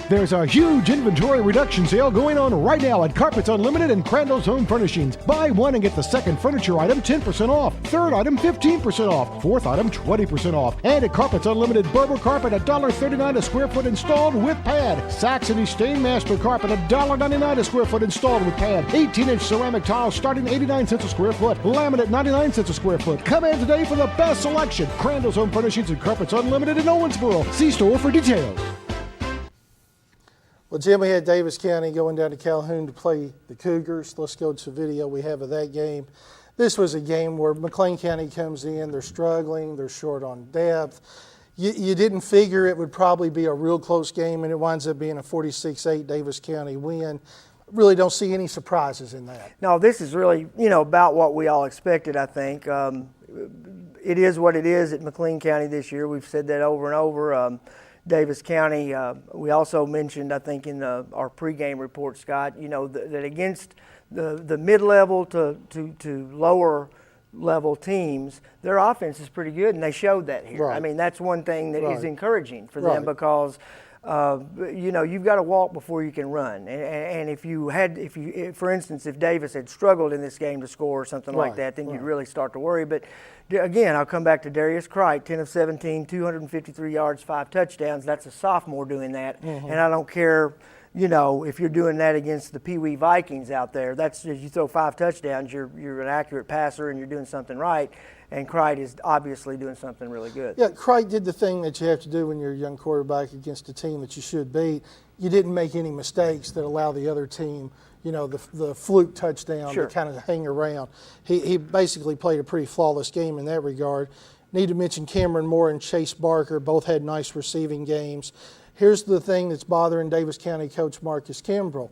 There's a huge inventory reduction sale going on right now at Carpets Unlimited and Crandall's Home Furnishings. Buy one and get the second furniture item 10% off. Third item 15% off. Fourth item 20% off. And at Carpets Unlimited, Berber carpet $1.39 a square foot installed with pad. Saxony Stainmaster carpet $1.99 a square foot installed with pad. 18-inch ceramic tile starting 89 cents a square foot. Laminate 99 cents a square foot. Come in today for the best selection. Crandall's Home Furnishings and Carpets Unlimited in Owensboro. See store for details. Well, Jim, we had Daviess County going down to Calhoun to play the Cougars. Let's go to video we have of that game. This was a game where McLean County comes in. They're struggling. They're short on depth. You didn't figure it would probably be a real close game, and it winds up being a 46-8 Daviess County win. Really don't see any surprises in that. No, this is really, about what we all expected, I think. It is what it is at McLean County this year. We've said that over and over. Daviess County, we also mentioned, I think, in our pregame report, Scott, that against the mid-level to lower level teams, their offense is pretty good, and they showed that here. Right. I mean, that's one thing that is encouraging for them Right. because you've got to walk before you can run. And if for instance, if Daviess had struggled in this game to score or something like that, then you'd really start to worry. But again, I'll come back to Darius Cricht, 10 of 17, 253 yards, 5 touchdowns. That's a sophomore doing that. Mm-hmm. And I don't care, if you're doing that against the Pee Wee Vikings out there. That's if you throw 5 touchdowns, you're an accurate passer and you're doing something right. And Cricht is obviously doing something really good. Yeah, Cricht did the thing that you have to do when you're a young quarterback against a team that you should beat. You didn't make any mistakes that allow the other team, the fluke touchdown to kind of hang around. He basically played a pretty flawless game in that regard. Need to mention Cameron Moore and Chase Barker both had nice receiving games. Here's the thing that's bothering Daviess County coach Marcus Kimbrell.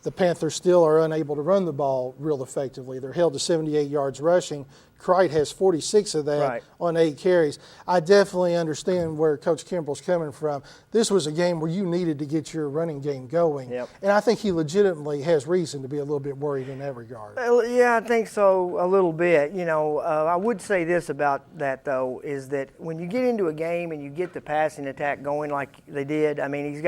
The Panthers still are unable to run the ball real effectively. They're held to 78 yards rushing. Cricht has 46 of that on 8 carries. I definitely understand where Coach Kimbrell's coming from. This was a game where you needed to get your running game going. Yep. And I think he legitimately has reason to be a little bit worried in that regard. Yeah, I think so a little bit. I would say this about that, though, is that when you get into a game and you get the passing attack going like they did, I mean,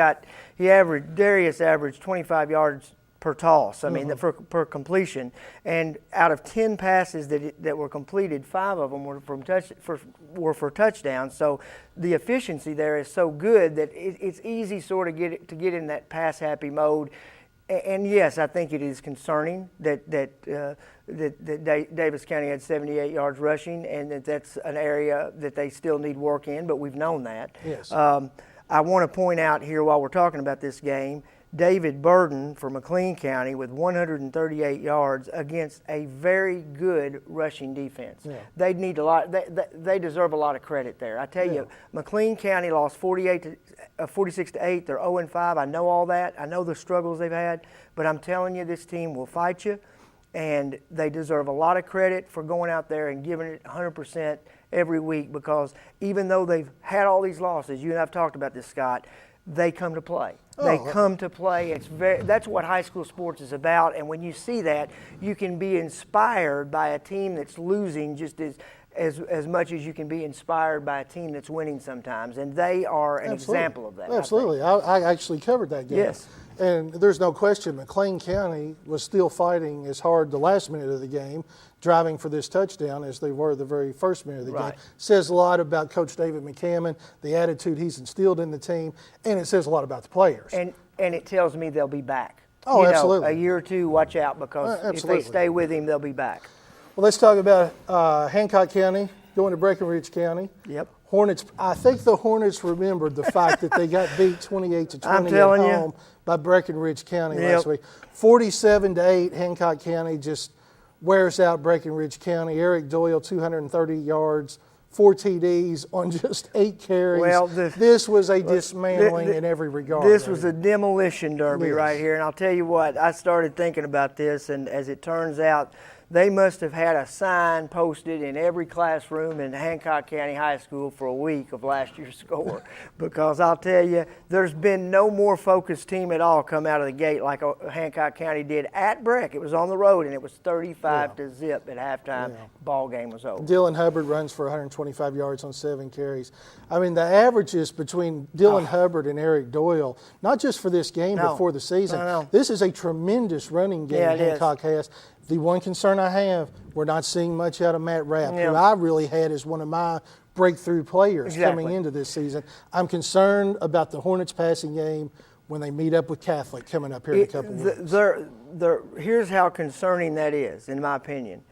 Darius averaged 25 yards per toss, per completion, and out of 10 passes that were completed, 5 of them were for touchdowns. So the efficiency there is so good that it's easy sort of to get in that pass happy mode. And yes, I think it is concerning that Daviess County had 78 yards rushing, and that's an area that they still need work in. But we've known that. Yes. I want to point out here while we're talking about this game, David Burden for McLean County with 138 yards against a very good rushing defense. Yeah. They need a lot. They deserve a lot of credit there. I tell you, McLean County lost 46-8. They're 0-5. I know all that. I know the struggles they've had. But I'm telling you, this team will fight you, and they deserve a lot of credit for going out there and giving it 100% every week, because even though they've had all these losses, you and I've talked about this, Scott, they come to play. They come to play. That's what high school sports is about. And when you see that, you can be inspired by a team that's losing just as much as you can be inspired by a team that's winning sometimes. And they are an example of that. Absolutely. I actually covered that game. Yes. And there's no question McLean County was still fighting as hard the last minute of the game, driving for this touchdown as they were the very first minute of the game. Says a lot about Coach David McCammon, the attitude he's instilled in the team, and it says a lot about the players. And it tells me they'll be back. Oh, absolutely. A year or two, watch out, because if they stay with him, they'll be back. Well, let's talk about Hancock County going to Breckinridge County. Yep. Hornets. I think the Hornets remembered the fact that they got beat 28-20 I'm at telling home by Breckinridge County last week. 47-8. Hancock County just wears out Breckinridge County. Eric Doyle, 230 yards, 4 TDs on just 8 carries. Well, this was a dismantling in every regard. This was a demolition derby right here. And I'll tell you what, I started thinking about this, and as it turns out, they must have had a sign posted in every classroom in Hancock County High School for a week of last year's score. Because I'll tell you, there's been no more focused team at all come out of the gate like Hancock County did at Breck. It was on the road, and it was 35-0 at halftime. Ball game was over. Dylan Hubbard runs for 125 yards on 7 carries. I mean, the averages between Dylan Hubbard and Eric Doyle, not just for this game, but for the season. This is a tremendous running game Hancock has. The one concern I have, we're not seeing much out of Matt Rapp, who I really had as one of my breakthrough players coming into this season. I'm concerned about the Hornets passing game when they meet up with Catholic coming up here in a couple weeks. Here's how concerning that is, in my opinion.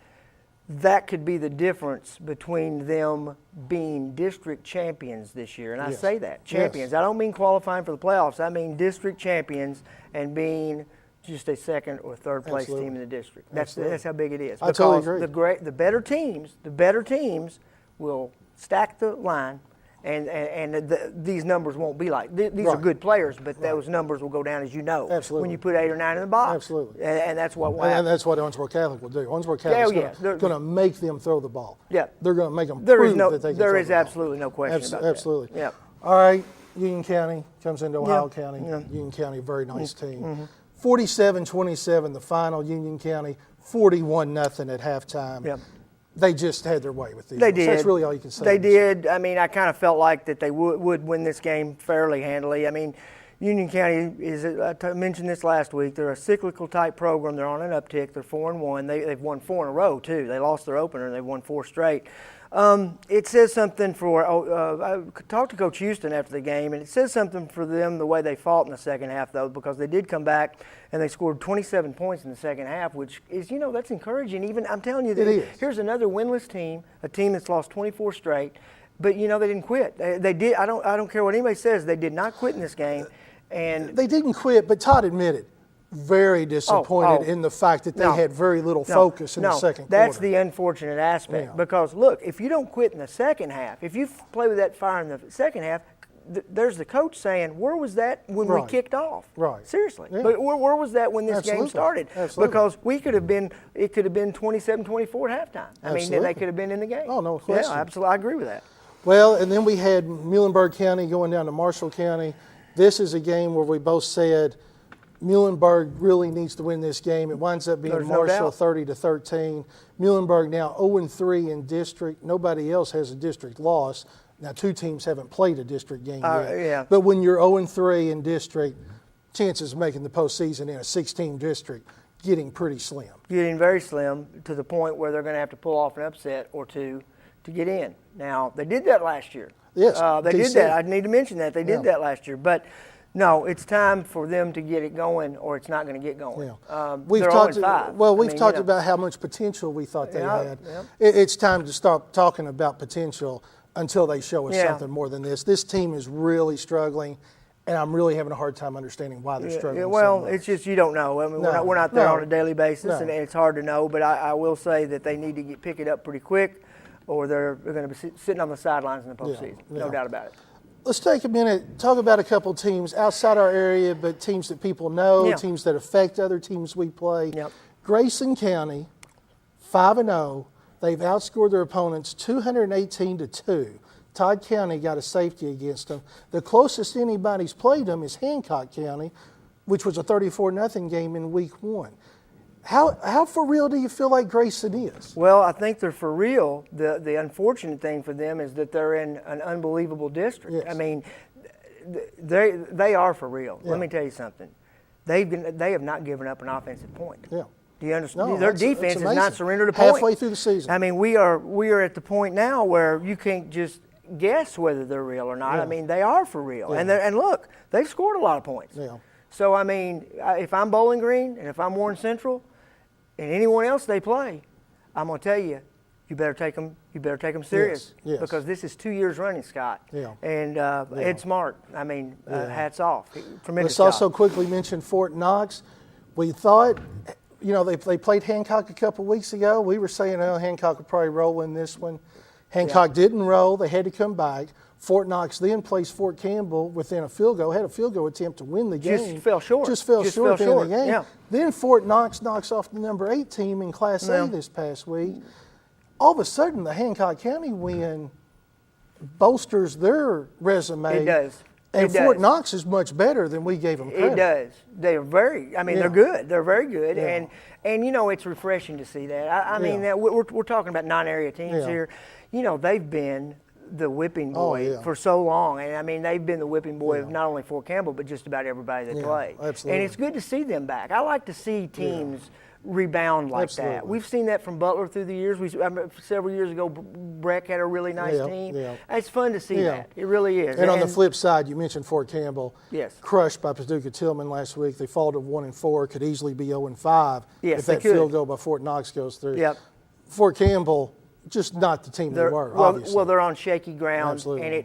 That could be the difference between them being district champions this year. And I say that, champions. I don't mean qualifying for the playoffs. I mean district champions and being just a second or third place team in the district. That's how big it is. I totally agree. The better teams will stack the line, and these numbers won't be like these are good players, but those numbers will go down, as you know, when you put 8 or 9 in the box. Absolutely. And that's what will and that's what Owensboro Catholic will do. Owensboro Catholic's going to make them throw the ball. Yeah. They're going to make them prove that they can throw the ball. There is absolutely no question about that. Absolutely. Yeah. All right, Union County comes into Ohio County. Union County, very nice team. 47-27 the final. Union County 41-0 at halftime. Yep. They just had their way with these. They did. That's really all you can say. They did. I mean, I kind of felt like that they would win this game fairly handily. I mean, Union County is, I mentioned this last week, they're a cyclical type program. They're on an uptick. They're 4-1. They've won 4 in a row, too. They lost their opener, and they've won 4 straight. It says something for, I talked to Coach Houston after the game, and it says something for them the way they fought in the second half, though, because they did come back and they scored 27 points in the second half, which is, that's encouraging. Even, I'm telling you, here's another winless team, a team that's lost 24 straight, but, they didn't quit. They did. I don't care what anybody says. They did not quit in this game. And they didn't quit, but Todd admitted, very disappointed in the fact that they had very little focus in the second quarter. That's the unfortunate aspect because, look, if you don't quit in the second half, if you play with that fire in the second half, there's the coach saying, where was that when we kicked off? Right. Seriously. Yeah. But where was that when this game started? Absolutely. Because it could have been 27-24 at halftime. I mean, they could have been in the game. Oh, no question. Yeah, absolutely. I agree with that. Well, and then we had Muhlenberg County going down to Marshall County. This is a game where we both said Muhlenberg really needs to win this game. It winds up being Marshall 30-13. Muhlenberg now 0-3 in district. Nobody else has a district loss. Now, 2 teams haven't played a district game yet. Yeah. But when you're 0-3 in district, chances of making the postseason in a 6-team district getting pretty slim. Getting very slim to the point where they're going to have to pull off an upset or two to get in. Now, they did that last year. Yes, they did that. I need to mention that. They did that last year. But, no, it's time for them to get it going or it's not going to get going. Yeah. We've talked about how much potential we thought they had. Yeah. It's time to stop talking about potential until they show us something more than this. This team is really struggling, and I'm really having a hard time understanding why they're struggling so much. It's just you don't know. I mean, we're not there on a daily basis, and it's hard to know. But I will say that they need to pick it up pretty quick, or they're going to be sitting on the sidelines in the postseason. No doubt about it. Let's take a minute, talk about a couple teams outside our area, but teams that people know, teams that affect other teams we play. Yep. Grayson County, 5-0. They've outscored their opponents 218-2. Todd County got a safety against them. The closest anybody's played them is Hancock County, which was a 34-0 game in week 1. How for real do you feel like Grayson is? Well, I think they're for real. The unfortunate thing for them is that they're in an unbelievable district. Yes. I mean, they are for real. Yeah. Let me tell you something. They have not given up an offensive point. Yeah. Do you understand? No, their defense has not surrendered a point. Halfway through the season. I mean, we are at the point now where you can't just guess whether they're real or not. Yeah. I mean, they are for real. Yeah. And look, they've scored a lot of points. Yeah. So, I mean, if I'm Bowling Green and if I'm Warren Central and anyone else they play, I'm going to tell you, you better take them serious. Yes. Because this is 2 years running, Scott. Yeah. And Ed Smart, I mean, hats off. Tremendous Let's job. also quickly mention Fort Knox. We thought, they played Hancock a couple weeks ago. We were saying, Hancock would probably roll in this one. Hancock didn't roll. They had to come back. Fort Knox then placed Fort Campbell within a field goal, had a field goal attempt to win the game. Just fell short. Just fell short at the end of the game. Yeah. Then Fort Knox knocks off the number 8 team in Class A this past week. All of a sudden, the Hancock County win bolsters their resume. It does. And Fort Knox is much better than we gave them credit. It does. They're very, I mean, they're good. They're very good. And you know, it's refreshing to see that. I mean, that we're talking about non-area teams here. You know, they've been the whipping boy for so long. And I mean, they've been the whipping boy of not only Fort Campbell, but just about everybody they play. Absolutely. And it's good to see them back. I like to see teams rebound like that. We've seen that from Butler through the years. Several years ago, Breck had a really nice team. It's fun to see that. It really is. And on the flip side, you mentioned Fort Campbell. Yes. Crushed by Paducah Tillman last week. They fall to 1-4. Could easily be 0-5 if that could. field goal by Fort Knox goes through. Yep. Fort Campbell, just not the team they were, obviously. Well, they're on shaky ground. Absolutely. And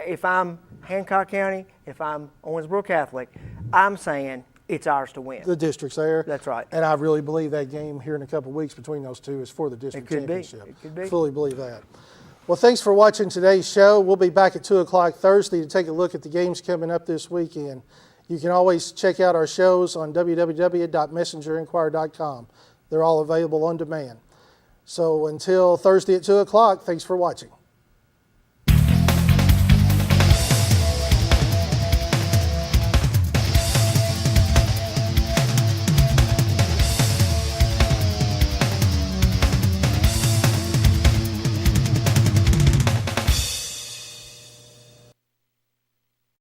if I'm Hancock County, if I'm Owensboro Catholic, I'm saying it's ours to win. The district's there. That's right. And I really believe that game here in a couple of weeks between those two is for the district championship. It could be. Fully believe that. Well, thanks for watching today's show. We'll be back at 2 o'clock Thursday to take a look at the games coming up this weekend. You can always check out our shows on www.messenger-inquirer.com. They're all available on demand. So until Thursday at 2 o'clock, thanks for watching.